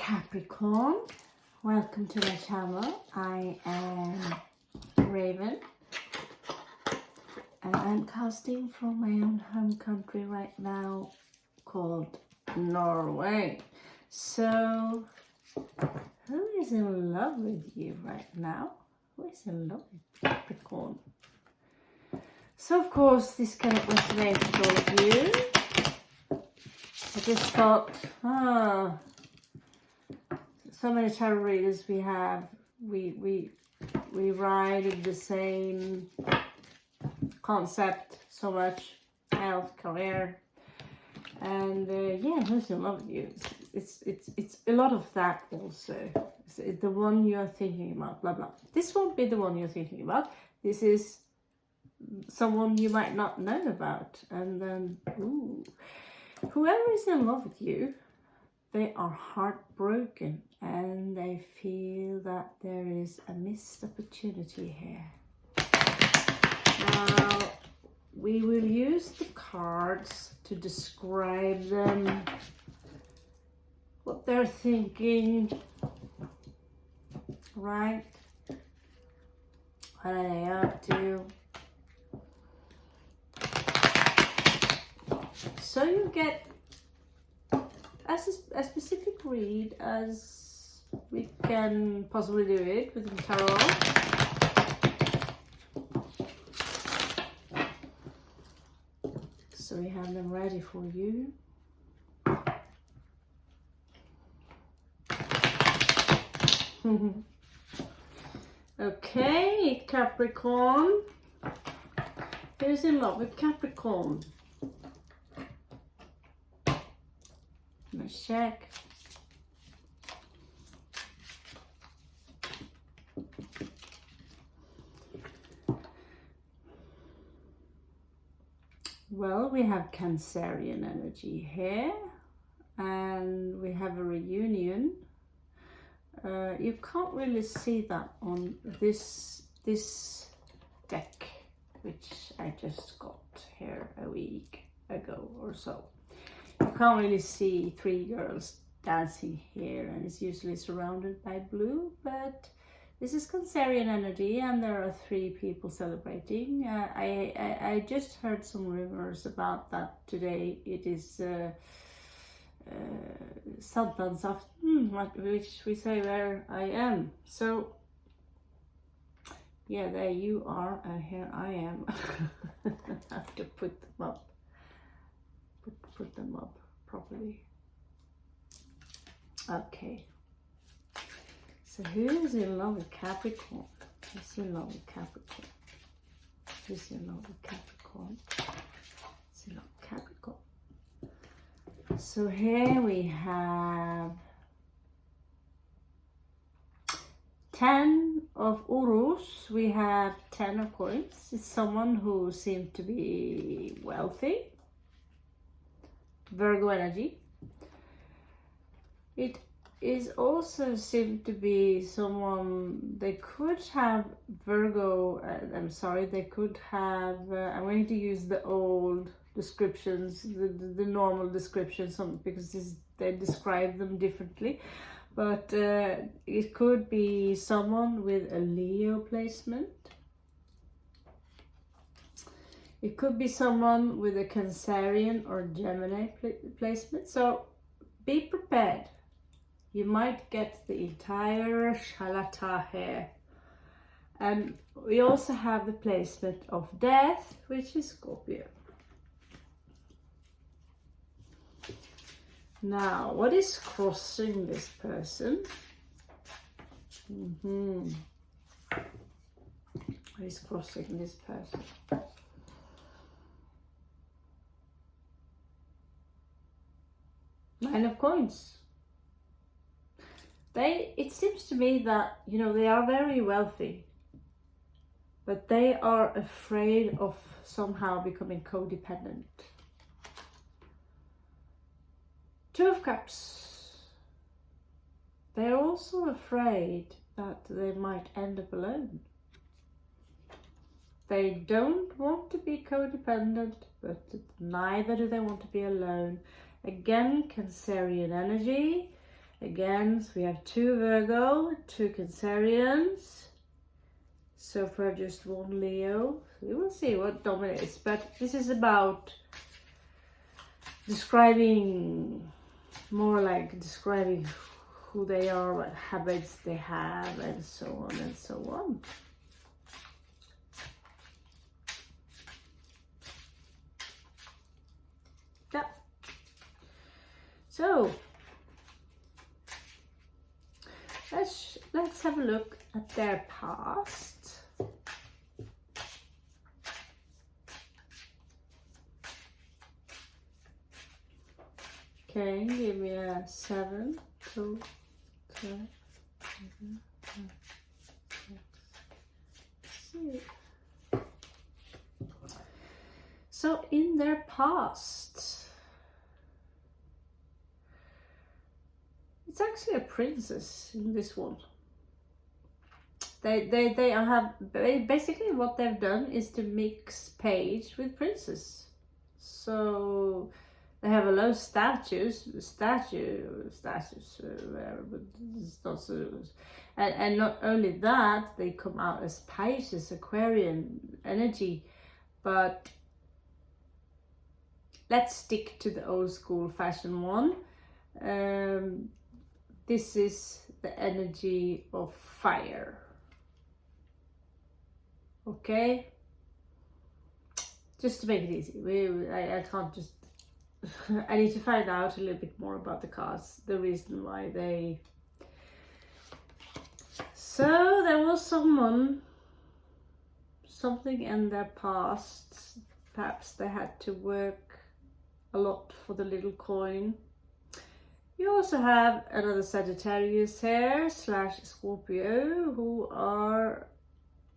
Capricorn, welcome to my channel. I am Raven and I'm casting from my own home country right now called Norway. So who is in love with you right now? Who is in love with Capricorn? So of course this cannot resonate with all of you. I just thought, so many tarot readers we have, we ride in the same concept so much, health, career, and yeah, who's in love with you? It's a lot of that also. It's the one you're thinking about, blah blah. This won't be the one you're thinking about. This is someone you might not know about, and then whoever is in love with you, they are heartbroken and they feel that there is a missed opportunity here. Now, we will use the cards to describe them, what they're thinking, right? What are they up to? So you get a specific read as we can possibly do it with the tarot. So we have them ready for you. Okay, Capricorn. Who's in love with Capricorn? Let's check. Well, we have Cancerian energy here, and we have a reunion. You can't really see that on this deck, which I just got here a week ago or so. You can't really see three girls dancing here, and it's usually surrounded by blue, but this is Cancerian energy and there are three people celebrating. I just heard some rumors about that today. It is Sankthansafton, which we say where I am. So yeah, there you are and here I am. I have to put them up. Put them up properly. Okay. So who is in love with Capricorn? Who's in love with Capricorn? Who's in love with Capricorn? Who's in love with Capricorn? So here we have 10 of Urus. We have 10 of coins. It's someone who seemed to be wealthy. Virgo energy. It is also seemed to be someone, they could have Virgo, they could have, I'm going to use the old descriptions, the normal descriptions, because they describe them differently, but it could be someone with a Leo placement. It could be someone with a Cancerian or Gemini placement. So be prepared. You might get the entire shalata here. And we also have the placement of Death, which is Scorpio. Now, what is crossing this person? What is crossing this person? Nine of Coins. It seems to me that, you know, they are very wealthy, but they are afraid of somehow becoming codependent. Two of Cups. They're also afraid that they might end up alone. They don't want to be codependent, but neither do they want to be alone. Again, Cancerian energy. Again, so we have 2 Virgo, 2 Cancerians. So far just 1 Leo. So we will see what dominates. But this is about describing, more like describing who they are, what habits they have, and so on and so on. Yeah. So let's have a look at their past. Okay, give me a 7, 2, 3, 6. So in their past, it's actually a princess in this one. They have basically what they've done is to mix page with princess. So they have a lot of statues, but it's not so. And not only that, they come out as Pisces, Aquarian energy, but let's stick to the old school fashion one. This is the energy of fire. Okay, just to make it easy, I can't just. I need to find out a little bit more about the cards, the reason why they. So there was something in their past. Perhaps they had to work a lot for the little coin. You also have another Sagittarius here / Scorpio, who are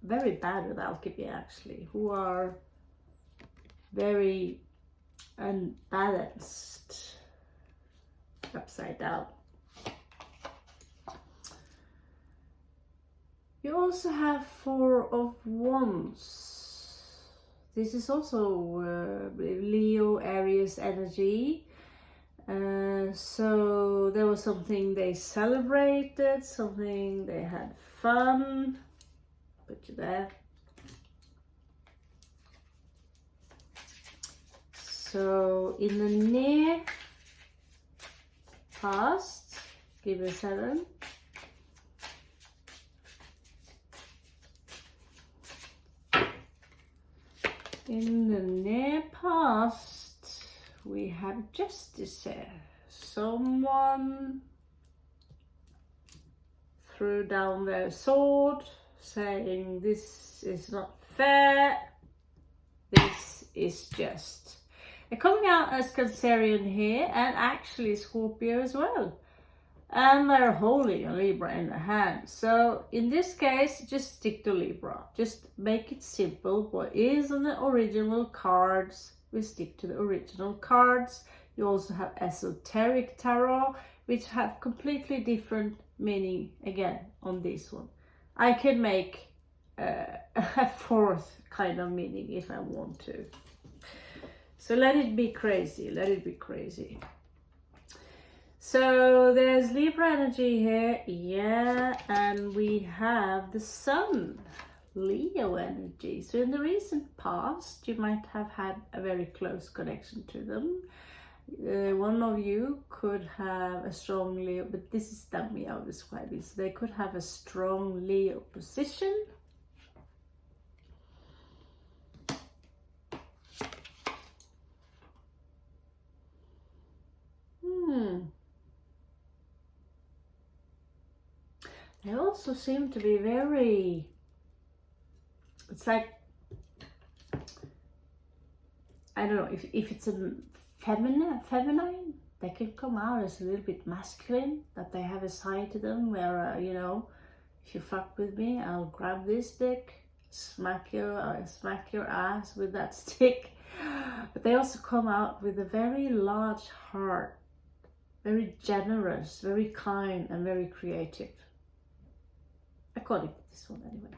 very bad with alchemy, actually, who are very unbalanced, upside down. You also have 4 of Wands. This is also Leo, Aries energy. So there was something they celebrated, something they had fun. Put you there. So in the near past, give it a 7. In the near past, we have Justice here. Someone threw down their sword, saying this is not fair, this is just. They're coming out as Cancerian here, and actually Scorpio as well. And they're holding a Libra in their hand. So in this case, just stick to Libra. Just make it simple. What is on the original cards, we stick to the original cards. You also have esoteric tarot, which have completely different meaning again on this one. I can make a 4th kind of meaning if I want to. So let it be crazy, let it be crazy. So there's Libra energy here, yeah, and we have the Sun, Leo energy. So in the recent past, you might have had a very close connection to them. One of you could have a strong Leo, but this is dummy I'll describe it. So they could have a strong Leo position. They also seem to be very, it's like, I don't know, if it's a feminine, they can come out as a little bit masculine, that they have a side to them where, you know, if you fuck with me, I'll grab this stick, smack your ass with that stick. But they also come out with a very large heart, very generous, very kind, and very creative. According to this one, anyway.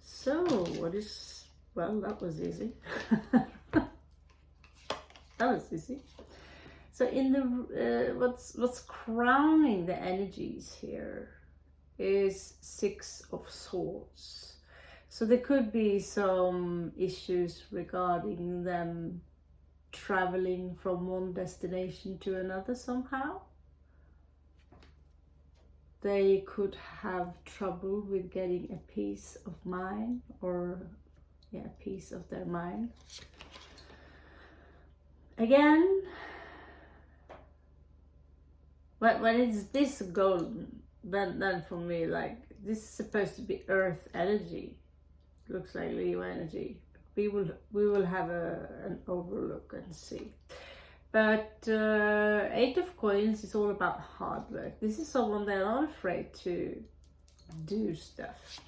So, Well, that was easy. That was easy. So in the what's crowning the energies here is Six of Swords. So there could be some issues regarding them traveling from one destination to another somehow. They could have trouble with getting a peace of mind, or a piece of their mind. Again, when it's this golden, then for me, like, this is supposed to be earth energy. Looks like Leo energy. We will have an overlook and see. But Eight of Coins is all about hard work. This is someone they're not afraid to do stuff,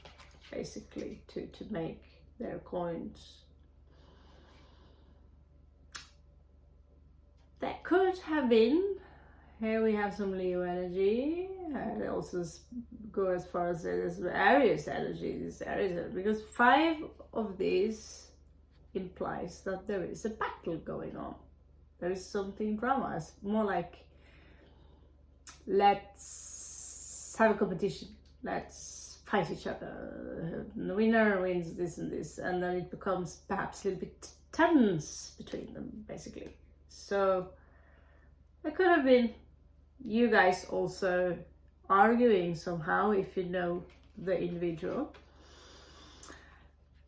basically, to make their coins. That could have been, here we have some Leo energy, and also go as far as there's Aries energy, because 5 of these implies that there is a battle going on. There is something drama. It's more like, let's have a competition, let's fight each other, the winner wins this and this, and then it becomes perhaps a little bit tense between them, basically. So it could have been you guys also arguing somehow, if you know the individual.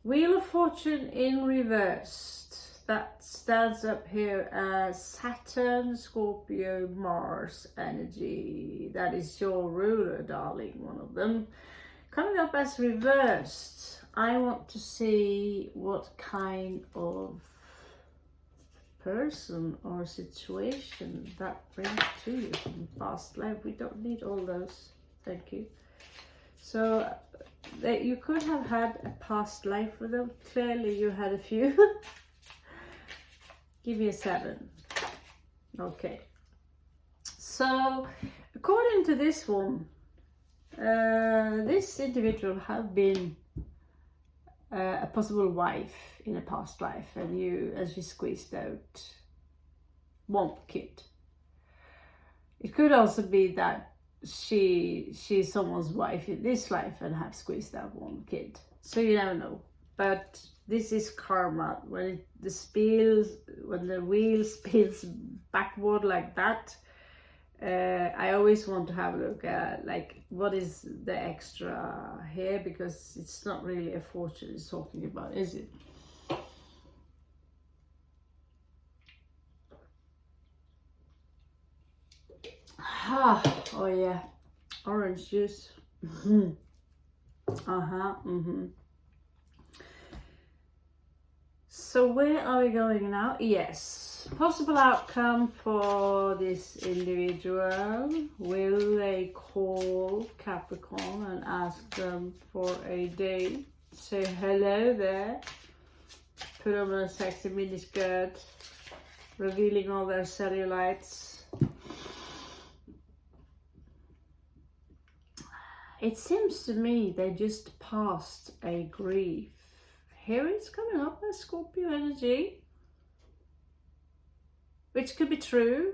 Wheel of Fortune in reversed. That stands up here as Saturn, Scorpio, Mars energy. That is your ruler, darling, one of them. Coming up as reversed, I want to see what kind of person or situation that brings to you from past life. We don't need all those, thank you. So that you could have had a past life with them. Clearly you had a few. Give me a 7. Okay, so according to this one, this individual have been a possible wife in a past life, and you, as you squeezed out, want kid. It could also be that she's someone's wife in this life and have squeezed out one kid. So you never know. But this is karma. When the wheel spins backward like that, I always want to have a look at, like, what is the extra here, because it's not really a fortune it's talking about, is it? Oh yeah, orange juice. So where are we going now? Yes, possible outcome for this individual. Will they call Capricorn and ask them for a date? Say hello there. Put on a sexy miniskirt, revealing all their cellulites. It seems to me they just passed a grief. Here it's coming up as Scorpio energy, which could be true,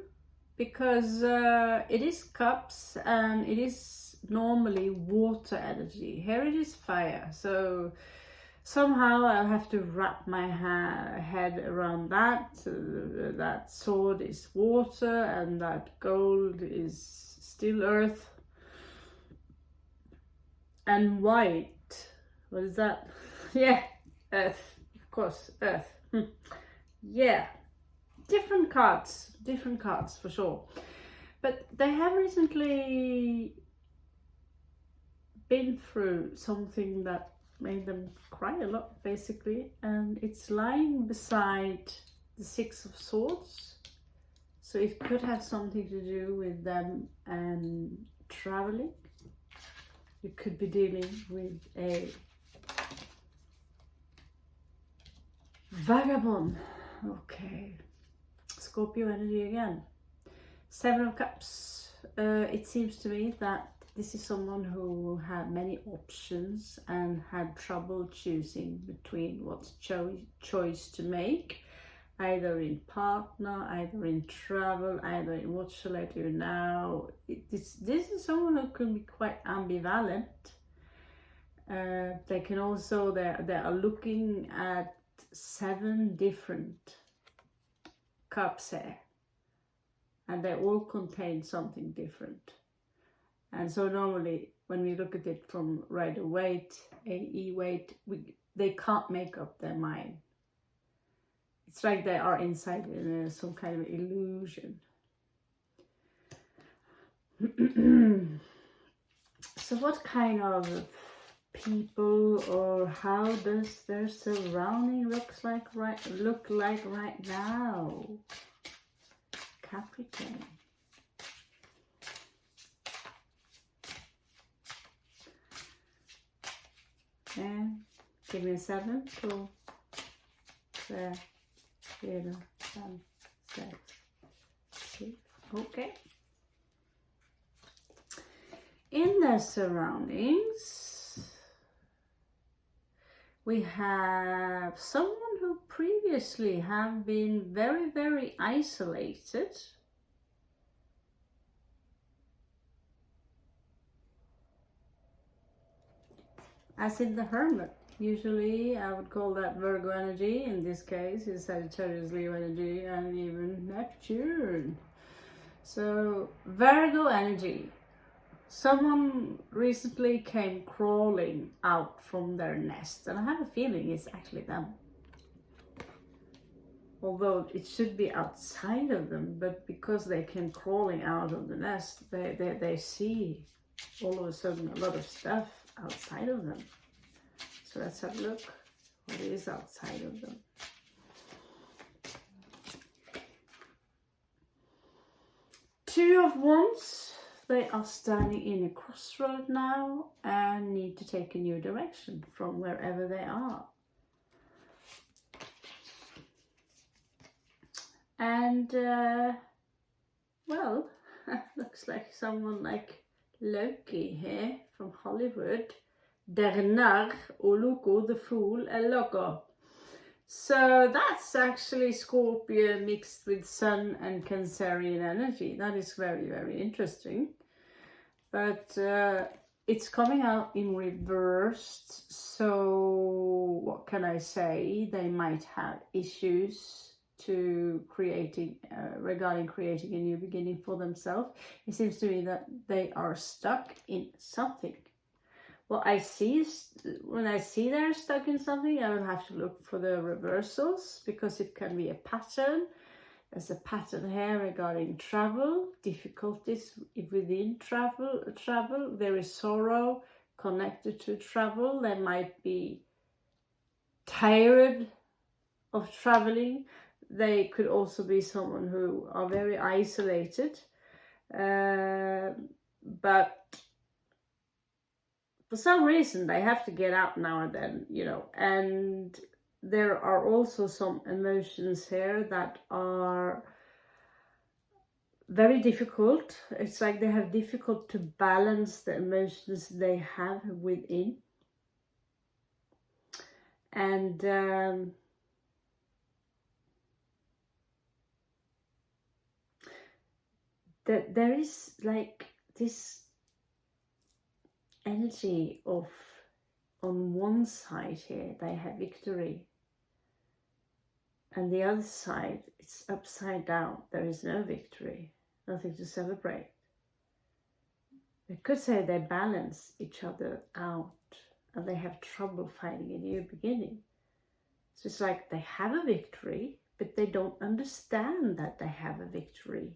because it is cups and it is normally water energy. Here it is fire, so somehow I'll have to wrap my head around that. That sword is water and that gold is still earth. And white, what is that? Yeah, earth, of course, earth. Yeah, different cards for sure. But they have recently been through something that made them cry a lot, basically. And it's lying beside the Six of Swords. So it could have something to do with them and traveling. You could be dealing with a vagabond. Okay, Scorpio energy again. 7 of Cups. It seems to me that this is someone who had many options and had trouble choosing between what choice to make, either in partner, either in travel, either in what shall I do now. This is someone who can be quite ambivalent. They can also, they are looking at 7 different cups here, and they all contain something different. And so normally when we look at it from rider weight, AE weight, they can't make up their mind. It's like they are inside in some kind of illusion. So what kind of people, or how does their surrounding look like right now? Capricorn. And give me a 7, 2, 3, 4, 5, 6, 7. Okay. In their surroundings, we have someone who previously have been very, very isolated. As in the Hermit. Usually I would call that Virgo energy. In this case is Sagittarius, Leo energy, and even Neptune. So Virgo energy. Someone recently came crawling out from their nest, and I have a feeling it's actually them. Although it should be outside of them, but because they came crawling out of the nest, they see all of a sudden a lot of stuff outside of them. So let's have a look what is outside of them. Two of Wands. They are standing in a crossroad now and need to take a new direction from wherever they are. And well, looks like someone like Loki here from Hollywood. Der Narr och Loco, the fool and loco. So that's actually Scorpio mixed with Sun and Cancerian energy. That is very, very interesting. But it's coming out in reversed. So what can I say? They might have issues to regarding creating a new beginning for themselves. It seems to me that they are stuck in something. What I see is, when I see they're stuck in something, I will have to look for the reversals, because it can be a pattern. There's a pattern here regarding travel, difficulties within travel. There is sorrow connected to travel. They might be tired of traveling. They could also be someone who are very isolated, but for some reason they have to get out now and then, you know. And there are also some emotions here that are very difficult. It's like they have difficult to balance the emotions they have within. And there is like this energy of, on one side here they have victory, and the other side it's upside down. There is no victory, nothing to celebrate. They could say they balance each other out and they have trouble finding a new beginning. So it's like they have a victory, but they don't understand that they have a victory.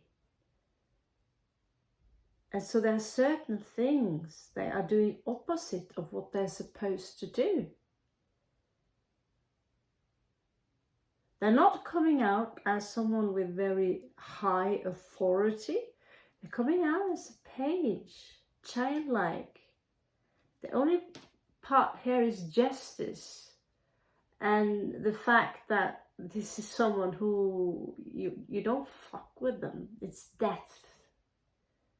And so there are certain things they are doing opposite of what they're supposed to do. They're not coming out as someone with very high authority. They're coming out as a page, childlike. The only part here is justice, and the fact that this is someone who you don't fuck with them. It's death.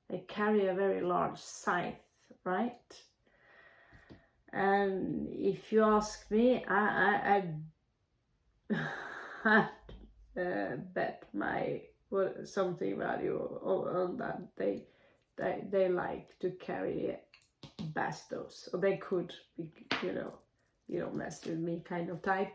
They carry a very large scythe right? And if you ask me, I bet my something value on that they like to carry bastos, or they could be, you don't mess with me kind of type.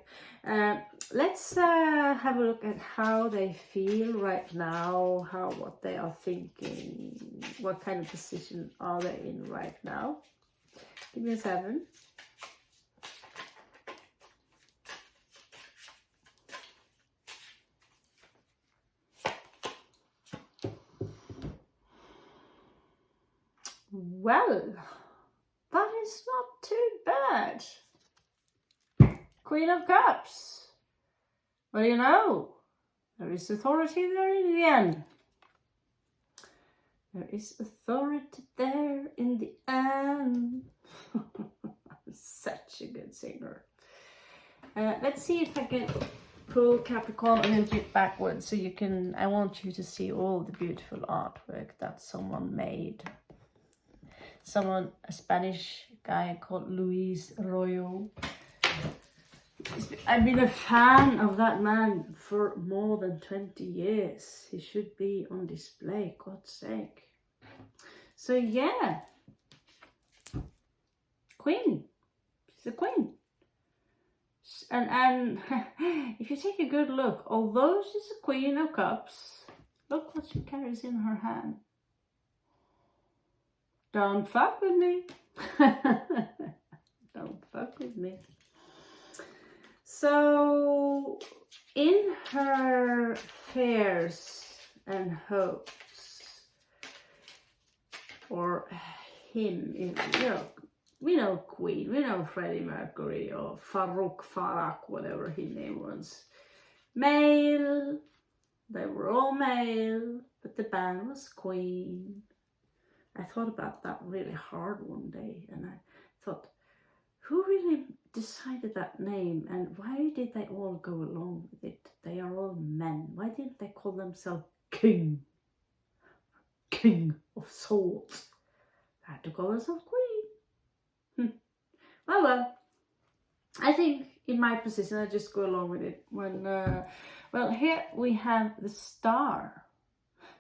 Let's have a look at how they feel right now, what they are thinking, what kind of position are they in right now. Give me a 7. Well, that is not too bad. Queen of Cups. Well, you know, there is authority there in the end. There is authority there in the end. Such a good singer. Let's see if I can pull Capricorn a little bit backwards so you can, I want you to see all the beautiful artwork that someone made. A Spanish guy called Luis Arroyo. I've been a fan of that man for more than 20 years. He should be on display, God's sake. So yeah, Queen. She's a queen. And if you take a good look, although she's a Queen of Cups, look what she carries in her hand. Don't fuck with me. Don't fuck with me. So, in her fears and hopes, or him, we know Queen, we know Freddie Mercury or Farouk, whatever his name was. Male, they were all male, but the band was Queen. I thought about that really hard one day, and I thought, who really decided that name, and why did they all go along with it? They are all men. Why didn't they call themselves King of Swords? They had to call themselves Queen. Well, I think in my position I just go along with it. When well, here we have the Star.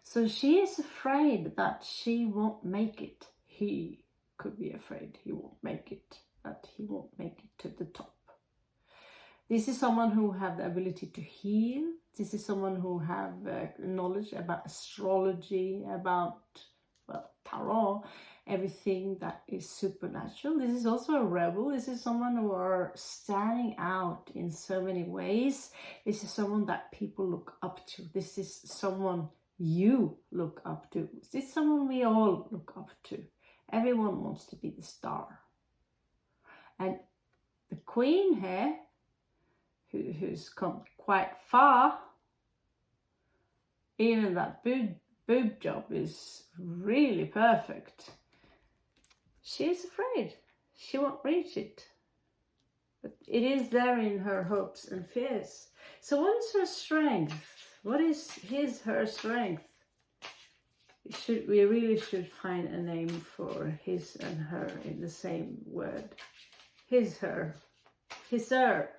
So she is afraid that she won't make it. He could be afraid he won't make it, that he won't make it to the top. This is someone who have the ability to heal. This is someone who have knowledge about astrology, about, well, tarot, everything that is supernatural. This is also a rebel. This is someone who are standing out in so many ways. This is someone that people look up to. This is someone you look up to. This is someone we all look up to. Everyone wants to be the star. And the Queen here, who's come quite far, even that boob job is really perfect. She's afraid she won't reach it. But it is there in her hopes and fears. So what is her strength? What is her strength? We really should find a name for his and her in the same word. His, her. His, her.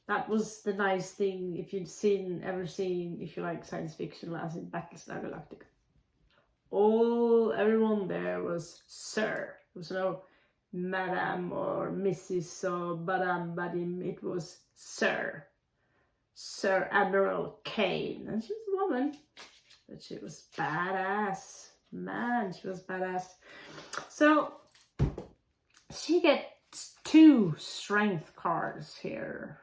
That was the nice thing, if you'd ever seen, if you like science fiction, last in Battlestar Galactica. Everyone there was Sir. There was no Madam or Mrs. or Badam Badim. It was Sir. Sir Admiral Kane. And she was a woman, but she was badass. Man, she was badass. So she gets 2 strength cards here.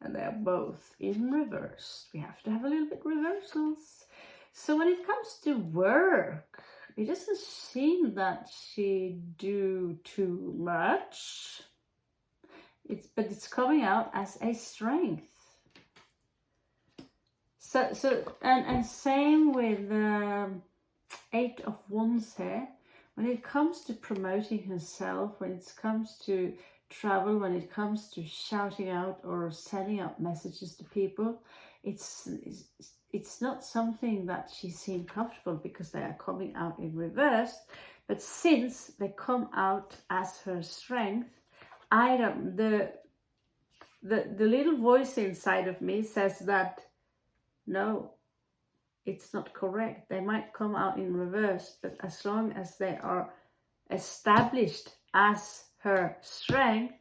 And they're both in reverse. We have to have a little bit reversals. So when it comes to work, it doesn't seem that she do too much. But it's coming out as a strength. And same with 8 of Wands here. When it comes to promoting herself, when it comes to travel, when it comes to shouting out or sending out messages to people, it's it's not something that she seemed comfortable because they are coming out in reverse. But since they come out as her strength, I don't, the little voice inside of me says that no, it's not correct. They might come out in reverse, but as long as they are established as her strength,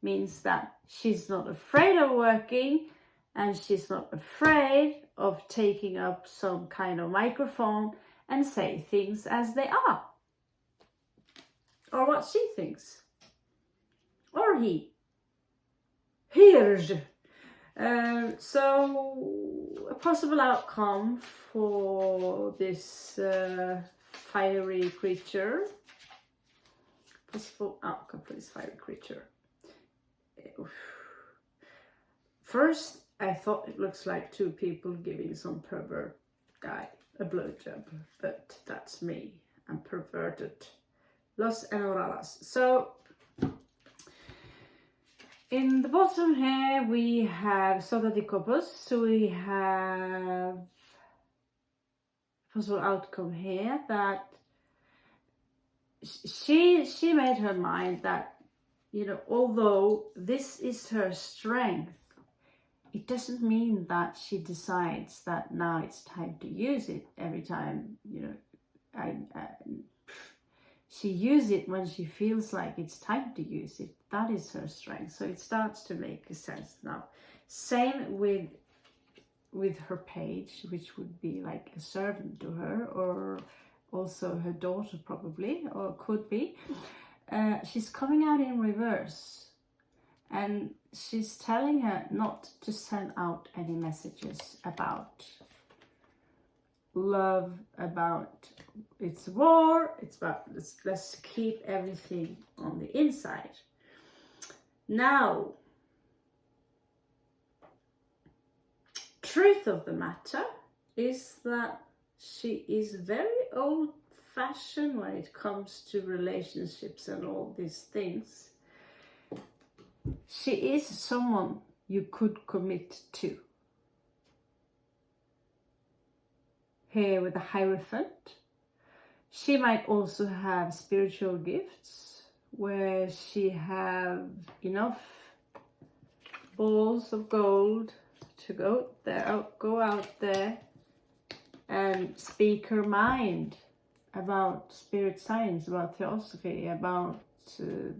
means that she's not afraid of working, and she's not afraid of taking up some kind of microphone and say things as they are, or what she thinks, or he hears. So a possible outcome for this fiery creature. Possible outcome for this fiery creature. First, I thought it looks like two people giving some pervert guy a blowjob, but that's me. I'm perverted. Los enamoradas. So in the bottom here we have Soda de Copas. So we have possible outcome here that she made her mind that, you know, although this is her strength, it doesn't mean that she decides that now it's time to use it every time, you know, she uses it when she feels like it's time to use it. That is her strength. So it starts to make sense now. Same with her page, which would be like a servant to her, or also her daughter probably, or could be. She's coming out in reverse, and she's telling her not to send out any messages about love, about it's war, it's about let's keep everything on the inside. Now, truth of the matter is that she is very old-fashioned when it comes to relationships and all these things. She is someone you could commit to. Here with the Hierophant, she might also have spiritual gifts where she have enough balls of gold to go out there and speak her mind about spirit science, about theosophy, about the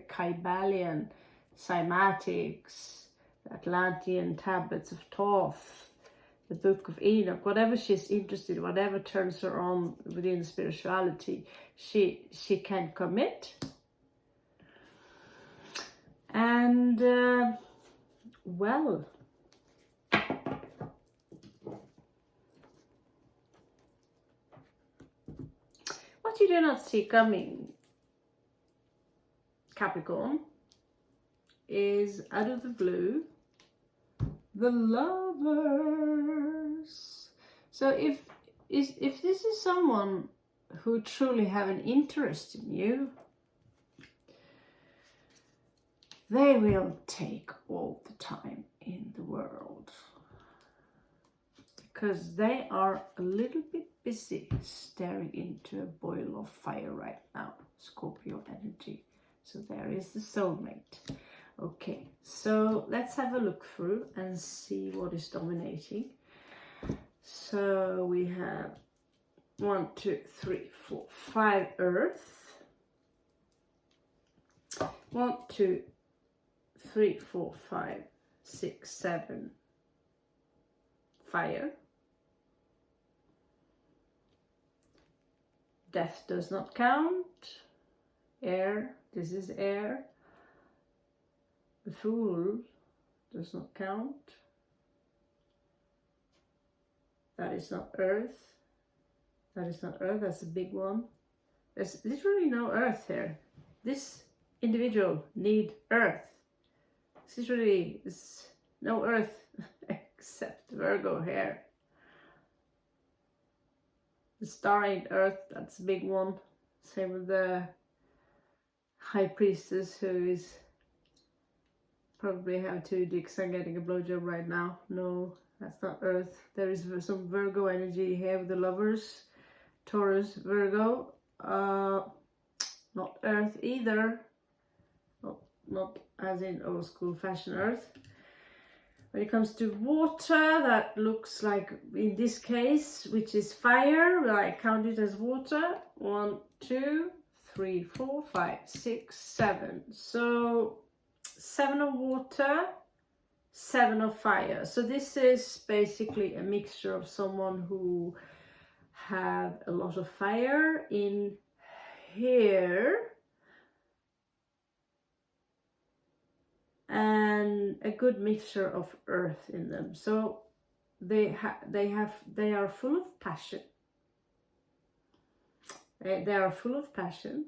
Kybalion cymatics, the Atlantean tablets of Thoth, the Book of Enoch, whatever she's interested in, whatever turns her on within spirituality, she can commit. And well, what you do not see coming, Capricorn, is out of the blue, the Lovers. So if this is someone who truly have an interest in you, they will take all the time in the world, because they are a little bit busy staring into a boil of fire right now, Scorpio energy. So there is the soulmate. Okay, so let's have a look through and see what is dominating. So we have 1, 2, 3, 4, 5 Earth. 1, 2, 3, 4, 5, 6, 7 Fire. Death does not count. Air, this is air. The Fool does not count. That is not Earth. That is not Earth, that's a big one. There's literally no Earth here. This individual need Earth. Literally, there's no Earth except Virgo here. The star ain't Earth, that's a big one. Same with the High Priestess, who is probably have 2 dicks and getting a blowjob right now. No, That's not Earth. There is some Virgo energy here with the Lovers. Taurus, Virgo. Not Earth either. Not as in old school fashion Earth. When it comes to water, that looks like, in this case, which is fire, well, I count it as water. 1, 2, 3, 4, 5, 6, 7. So 7 of water, 7 of fire. So this is basically a mixture of someone who have a lot of fire in here and a good mixture of earth in them. So they are full of passion. They are full of passion.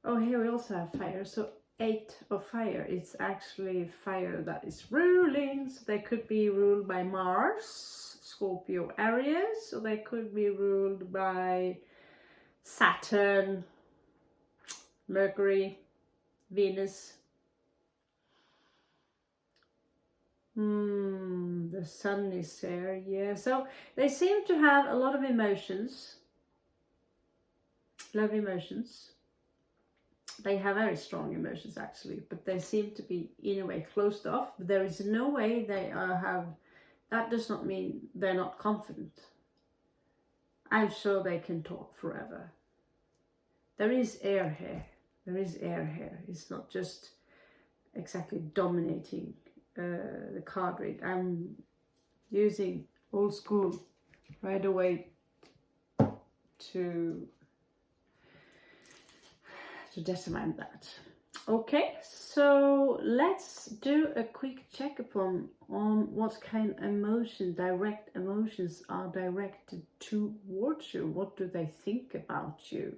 Oh, here we also have fire. So 8 of fire. It's actually fire that is ruling. So they could be ruled by Mars, Scorpio, Aries, or they could be ruled by Saturn, Mercury, Venus. The sun is there, yeah. So they seem to have a lot of emotions. Love emotions. They have very strong emotions actually, but they seem to be in a way closed off. But there is no way they have, that does not mean they're not confident. I'm sure they can talk forever. There is air here. There is air here. It's not just exactly dominating the card read. I'm using old school right away to determine that. Okay, so let's do a quick check upon on what kind of emotion, direct emotions are directed towards you. What do they think about you?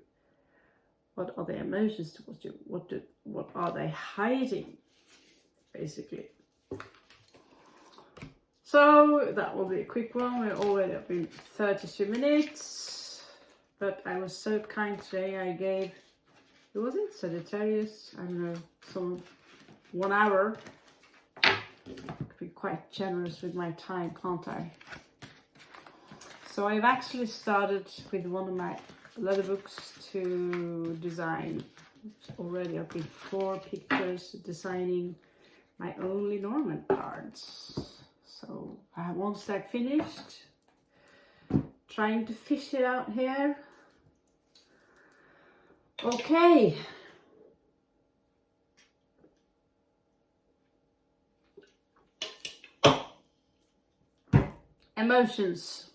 What are their emotions towards you? What are they hiding, basically? So that will be a quick one. We're already up in 32 minutes, but I was so kind today. I gave, who was it? Sagittarius, I don't know, some 1 hour. I could be quite generous with my time, can't I? So I've actually started with one of my leather books to design. Already up in 4 pictures designing my own Lenormand cards. So I have 1 stack finished. Trying to fish it out here. Okay. Emotions.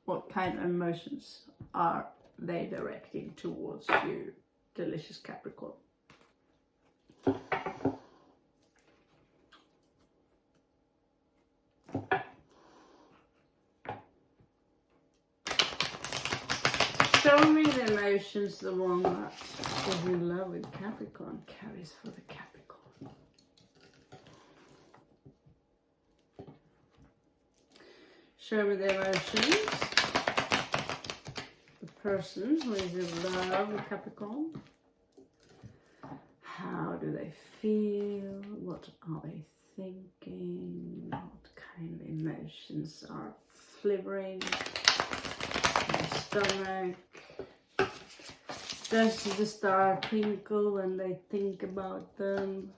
What kind of emotions are they directing towards you, delicious Capricorn? Show me the emotions the one that is in love with Capricorn carries for the Capricorn. Show me the emotions. The person who is in love with Capricorn. How do they feel? What are they thinking? What kind of emotions are flivering in the stomach? Does the star twinkle when they think about them?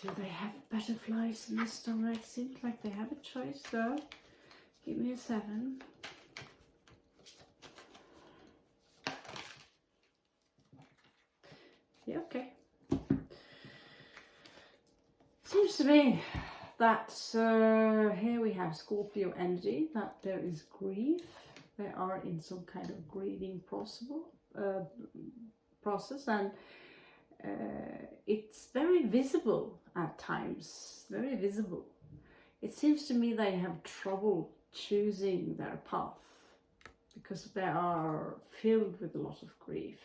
Do they have butterflies in the stomach? Seems like they have a choice though. Give me a 7. Yeah, okay. Seems to me that here we have Scorpio energy, that there is grief. They are in some kind of grieving process, and it's very visible at times, very visible. It seems to me they have trouble choosing their path because they are filled with a lot of grief.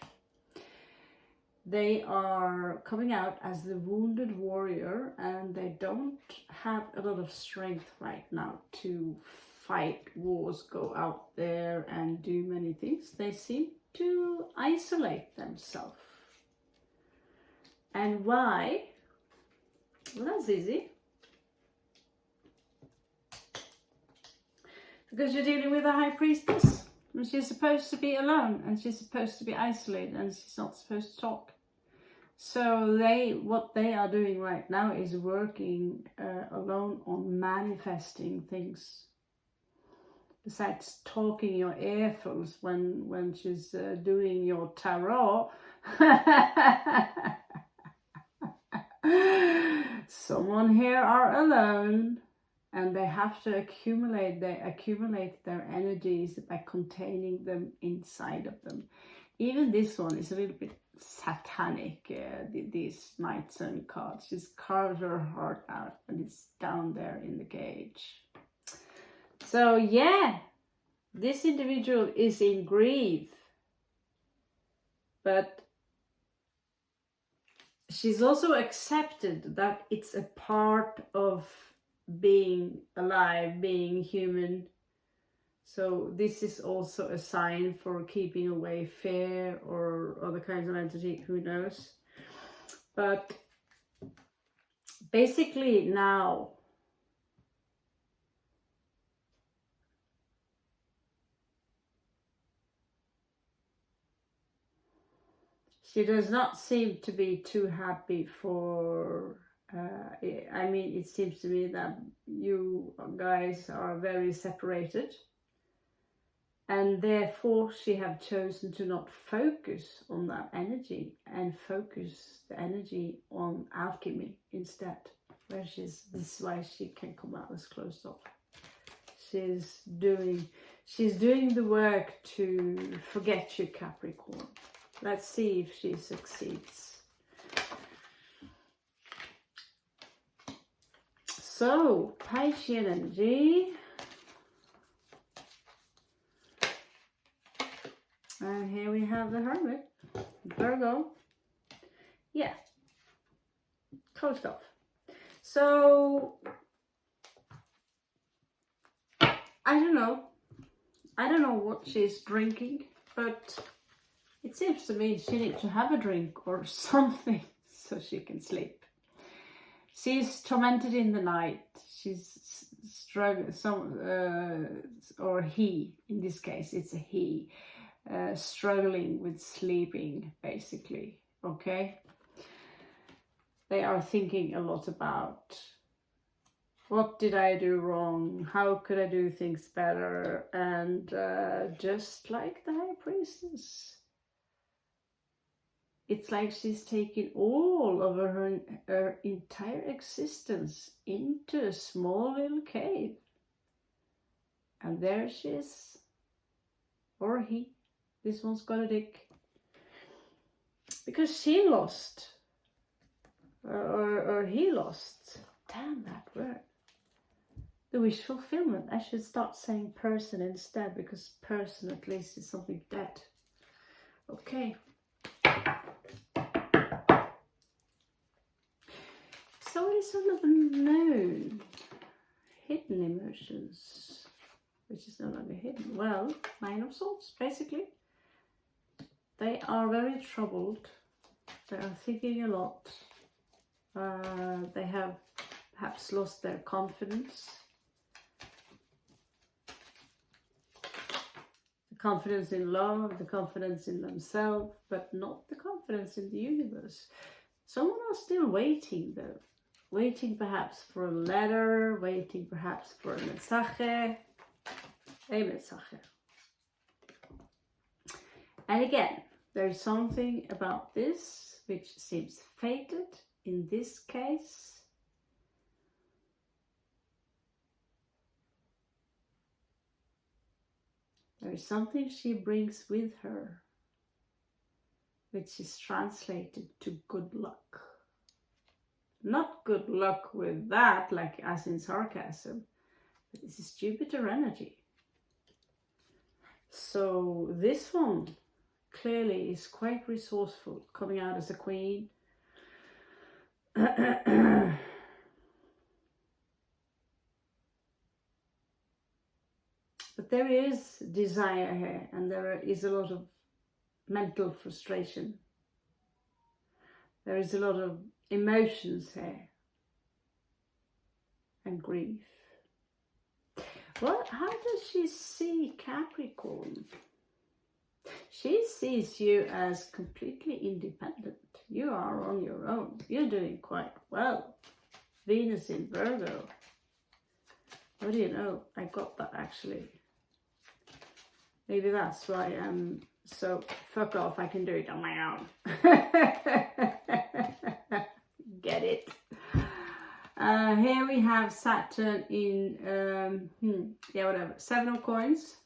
They are coming out as the wounded warrior, and they don't have a lot of strength right now to fight wars, go out there and do many things. They seem to isolate themselves. And why? Well, that's easy. Because you're dealing with a high priestess. And she's supposed to be alone, and she's supposed to be isolated, and she's not supposed to talk. So what they are doing right now is working alone on manifesting things. Besides talking your earfuls when she's doing your tarot. Someone here are alone, and they have to accumulate their energies by containing them inside of them. Even this one is a little bit satanic, these Knights and cards. She's carved her heart out, and it's down there in the cage. So yeah, this individual is in grief, but she's also accepted that it's a part of being alive, being human. So this is also a sign for keeping away fear or other kinds of entity, who knows. But basically now, she does not seem to be too happy for, I mean, it seems to me that you guys are very separated. And therefore she have chosen to not focus on that energy and focus the energy on alchemy instead. Where this is why she can come out as closed off. She's doing the work to forget you, Capricorn. Let's see if she succeeds. So, Piscean energy. And here we have the Hermit, Virgo. Yeah, closed off. So, I don't know what she's drinking, but it seems to me she needs to have a drink or something so she can sleep. She's tormented in the night. She's struggling, or he, in this case, it's a he. Struggling with sleeping, basically. Okay, they are thinking a lot about what did I do wrong, how could I do things better, and just like the High Priestess, it's like she's taken all of her entire existence into a small little cave, and there she is, or he. This one's got a dick. Because she lost. Or he lost. Damn that word. The wish fulfillment. I should start saying person instead, because person at least is something dead. Okay. So what is one of the known hidden emotions? Which is no longer hidden. Well, Nine of Swords, basically. They are very troubled. They are thinking a lot. They have perhaps lost their confidence. The confidence in love, the confidence in themselves, but not the confidence in the universe. Someone are still waiting though. Waiting perhaps for a letter, waiting perhaps for a mensaje. A mensaje. And again, there's something about this which seems fated in this case. There is something she brings with her which is translated to good luck. Not good luck with that, like as in sarcasm, but this is Jupiter energy. So this one clearly is quite resourceful, coming out as a queen. But there is desire here, and there is a lot of mental frustration. There is a lot of emotions here, and grief. How does she see Capricorn? She sees you as completely independent. You are on your own. You're doing quite well. Venus in Virgo. What do you know? I got that actually. Maybe that's why I'm so fuck off. I can do it on my own. Get it? Here we have Saturn in, yeah, whatever, 7 of coins.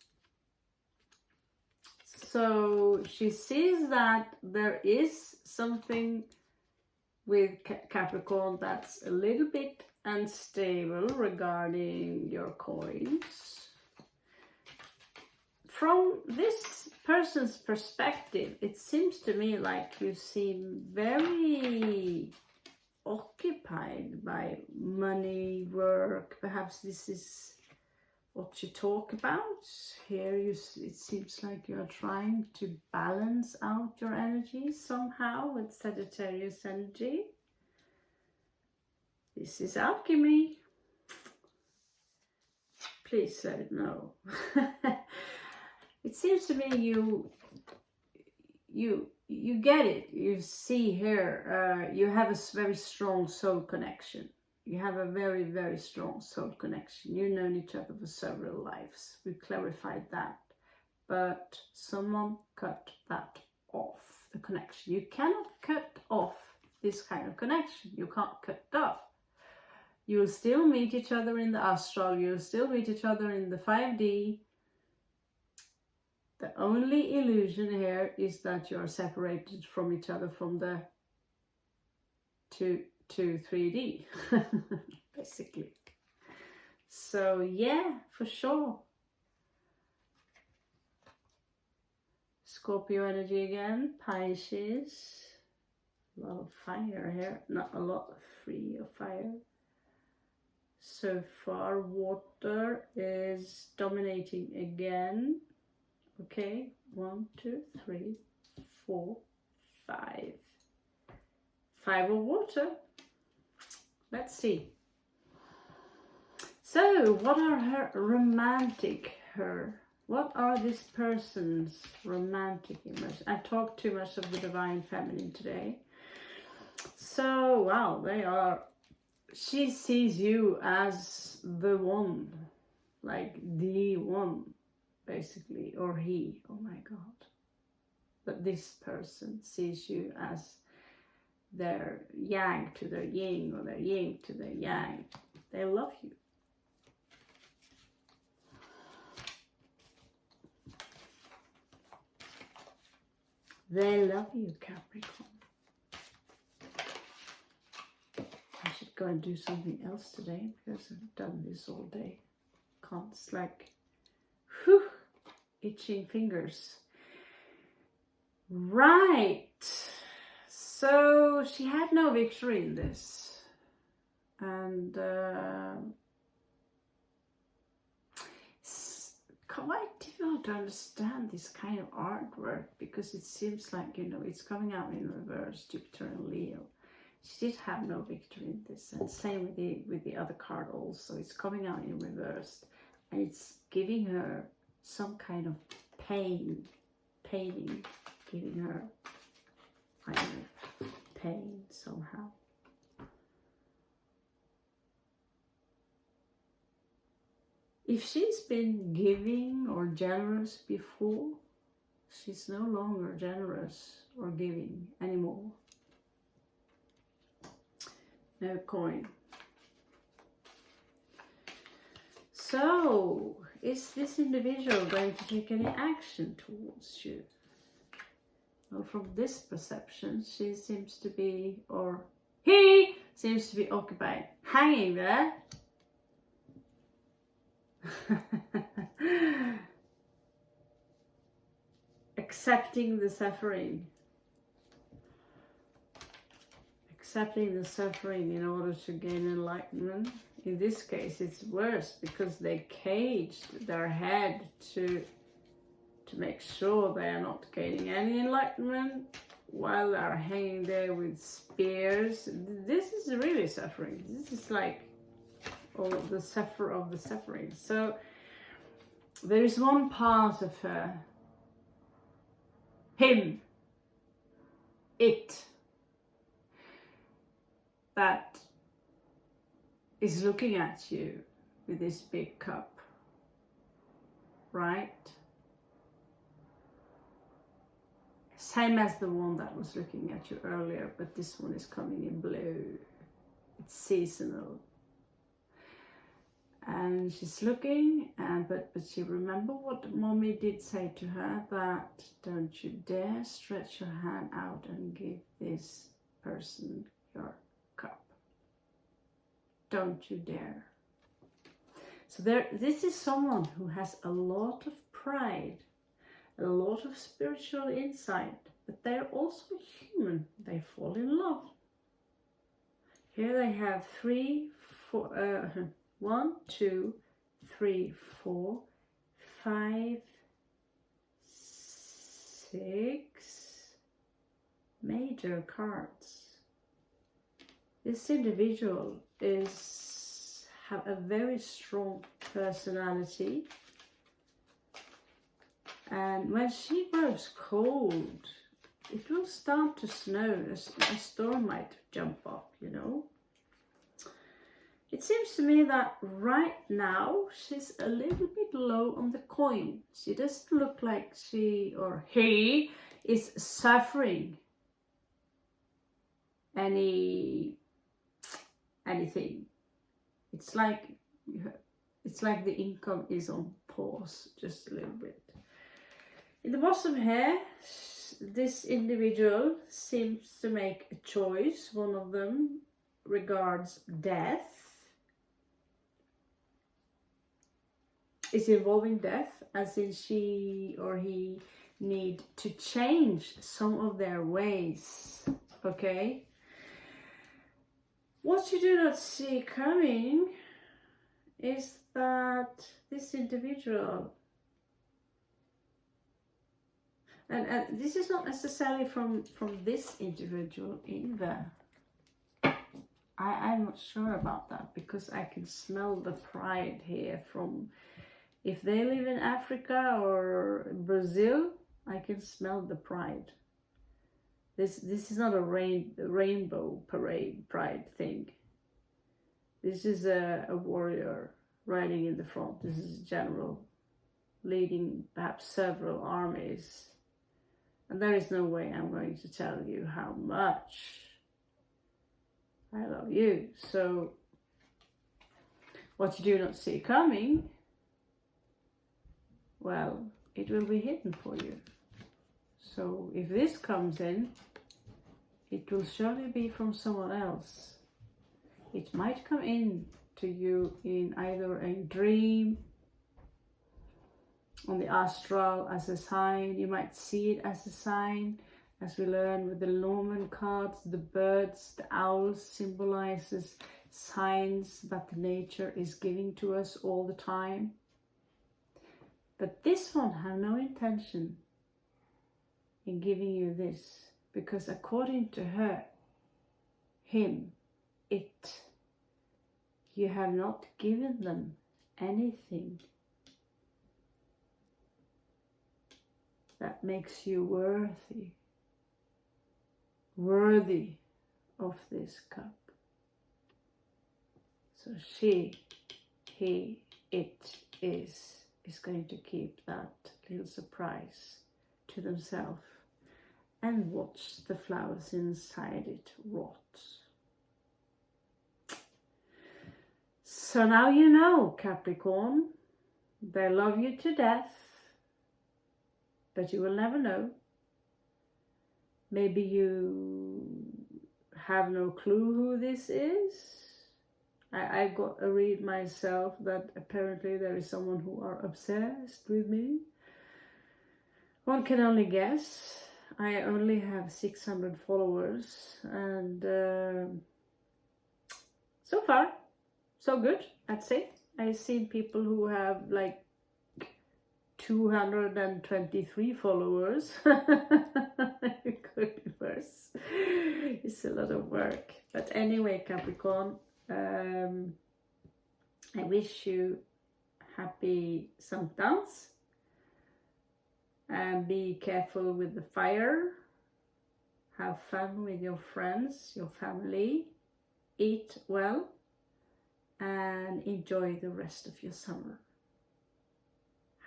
So she sees that there is something with Capricorn that's a little bit unstable regarding your coins. From this person's perspective, it seems to me like you seem very occupied by money, work. Perhaps this is what you talk about. Here it seems like you're trying to balance out your energy somehow with Sagittarius energy. This is alchemy. Please let it know. It seems to me you get it. You see here, you have a very strong soul connection. You have a very, very strong soul connection. You've known each other for several lives. We clarified that. But someone cut that off, the connection. You cannot cut off this kind of connection. You can't cut it off. You will still meet each other in the astral. You will still meet each other in the 5D. The only illusion here is that you are separated from each other from the 3D, basically. So yeah, for sure. Scorpio energy again, Pisces. A lot of fire here, not a lot, 3 of fire. So far, water is dominating again. Okay, 1, 2, 3, 4, 5. 5 of water. Let's see. So, what are what are this person's romantic emotions? I talked too much of the divine feminine today. So, wow, she sees you as the one, like the one, basically, or he, oh my God. But this person sees you as their yang to their yin, or their yin to their yang. They love you. They love you, Capricorn. I should go and do something else today because I've done this all day. Can't, it's like, whew, itching fingers. Right. So she had no victory in this, and it's quite difficult to understand this kind of artwork because it seems like, it's coming out in reverse, Jupiter and Leo. She did have no victory in this, and same with the other card also. It's coming out in reverse, and it's giving her some kind of pain, giving her, I don't know, pain somehow. If she's been giving or generous before, she's no longer generous or giving anymore. No coin. So, is this individual going to take any action towards you? Well, from this perception, she seems to be, or he seems to be occupied, hanging there. Accepting the suffering. Accepting the suffering in order to gain enlightenment. In this case, it's worse because they caged their head to make sure they are not gaining any enlightenment while they're hanging there with spears. This is really suffering. This is like all the suffer of the suffering. So there is one part of her, him, it, that is looking at you with this big cup, right? Same as the one that was looking at you earlier, but this one is coming in blue. It's seasonal. And she's looking, but she remember what mommy did say to her, that don't you dare stretch your hand out and give this person your cup. Don't you dare. So this is someone who has a lot of pride, a lot of spiritual insight, but they're also human. They fall in love. Here they have 1, 2, 3, 4, 5, 6 major cards. This individual have a very strong personality, and when she grows cold, it will start to snow. A storm might jump up, you know. It seems to me that right now she's a little bit low on the coin. She doesn't look like she or he is suffering anything. It's like the income is on pause just a little bit. In the bottom here, this individual seems to make a choice. One of them regards death. It's involving death, as in she or he need to change some of their ways. Okay? What you do not see coming is that this individual, and this is not necessarily from this individual either. I'm not sure about that, because I can smell the pride here from, if they live in Africa or Brazil, I can smell the pride. This is not a rainbow parade pride thing. This is a warrior riding in the front. This is a general leading perhaps several armies. And there is no way I'm going to tell you how much I love you. So what you do not see coming, well, it will be hidden for you. So if this comes in, it will surely be from someone else. It might come in to you in either a dream, on the astral as a sign. You might see it as a sign. As we learn with the Norman cards, the birds, the owls symbolizes signs that the nature is giving to us all the time. But this one had no intention in giving you this, because according to her, him, it, you have not given them anything that makes you worthy of this cup. So she, he, it is going to keep that little surprise to themselves and watch the flowers inside it rot. So now you know, Capricorn, they love you to death, but you will never know. Maybe you have no clue who this is. I got a read myself that apparently there is someone who are obsessed with me. One can only guess. I only have 600 followers, and so far, so good, I'd say. I've seen people who have like 223 followers. It could be worse. It's a lot of work. But anyway, Capricorn, I wish you happy sankdans. And be careful with the fire. Have fun with your friends, your family. Eat well. And enjoy the rest of your summer.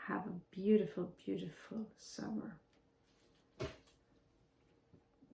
Have a beautiful, beautiful summer.